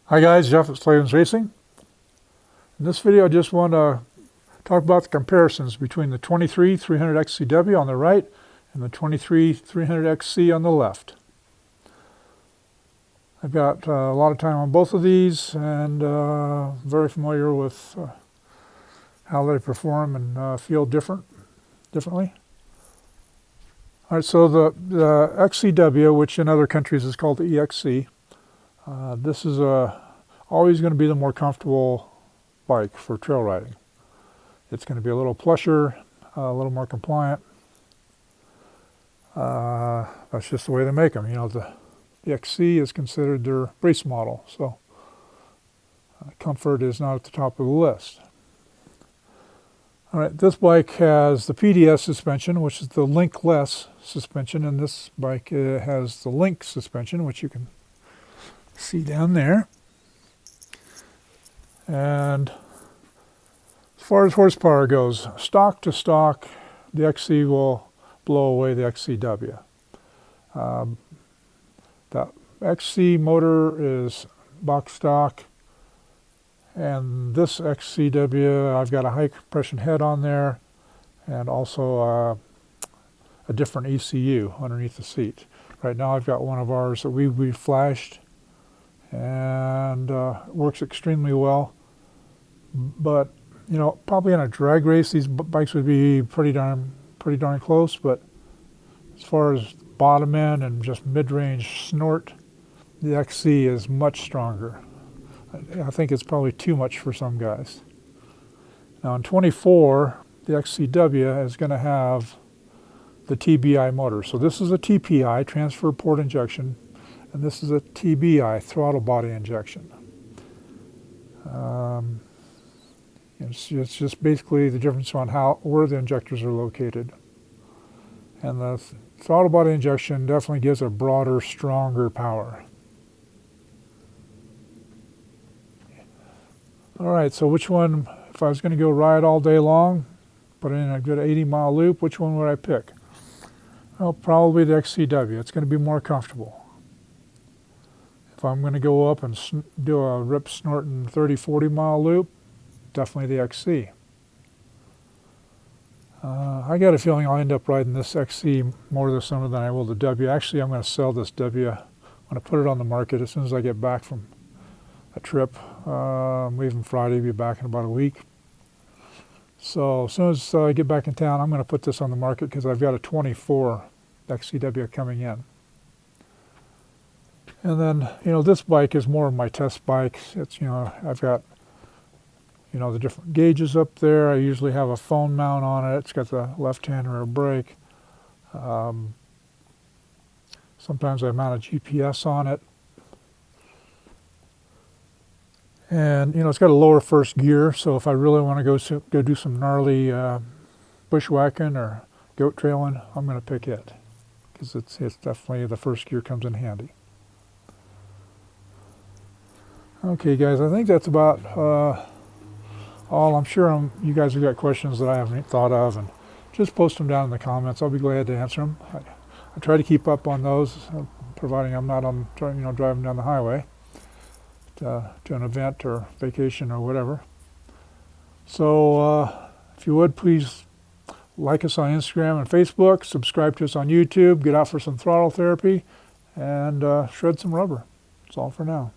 Hi guys, Jeff at Slavens Racing. In this video I just want to talk about the comparisons between the 23 300 XC W on the right and the 23 300 XC on the left. I've got a lot of time on both of these and very familiar with how they perform and feel differently. All right, so the XC W, which in other countries is called the EXC, this is always going to be the more comfortable bike for trail riding. It's going to be a little plusher, a little more compliant. That's just the way they make them. You know, the XC is considered their race model, so comfort is not at the top of the list. All right, this bike has the PDS suspension, which is the linkless suspension, and this bike has the link suspension, which you can see down there. And as far as horsepower goes, stock to stock, the XC will blow away the XCW. The XC motor is box stock, and this XCW, I've got a high compression head on there, and also a different ECU underneath the seat. Right now I've got one of ours that we flashed, and works extremely well. But you know, probably in a drag race these bikes would be pretty darn close. But as far as bottom end and just mid-range snort, the XC is much stronger. I think it's probably too much for some guys. Now in 24, the XCW is going to have the TBI motor. So this is a TPI, transfer port injection, and this is a TBI, throttle body injection. It's just basically the difference on where the injectors are located. And the throttle body injection definitely gives a broader, stronger power. All right, so which one, if I was going to go ride all day long, put in a good 80-mile loop, which one would I pick? Well, probably the XCW. It's going to be more comfortable. If I'm going to go up and do a rip snorting 30-40-mile loop, definitely the XC. I got a feeling I'll end up riding this XC more this summer than I will the W. Actually, I'm going to sell this W. I'm going to put it on the market as soon as I get back from a trip. I'm leaving Friday, be back in about a week. So as soon as I get back in town, I'm going to put this on the market because I've got a 24 XCW coming in. And then, you know, this bike is more of my test bike. It's, you know, I've got, you know, the different gauges up there. I usually have a phone mount on it. It's got the left-hand rear brake. Sometimes I mount a GPS on it. And, you know, it's got a lower first gear, so if I really want to go do some gnarly bushwhacking or goat trailing, I'm going to pick it. Because it's definitely, the first gear comes in handy. Okay, guys, I think that's about all. I'm sure you guys have got questions that I haven't thought of, and just post them down in the comments. I'll be glad to answer them. I try to keep up on those, providing I'm not on, you know, driving down the highway to an event or vacation or whatever. So if you would, please like us on Instagram and Facebook, subscribe to us on YouTube, get out for some throttle therapy, and shred some rubber. That's all for now.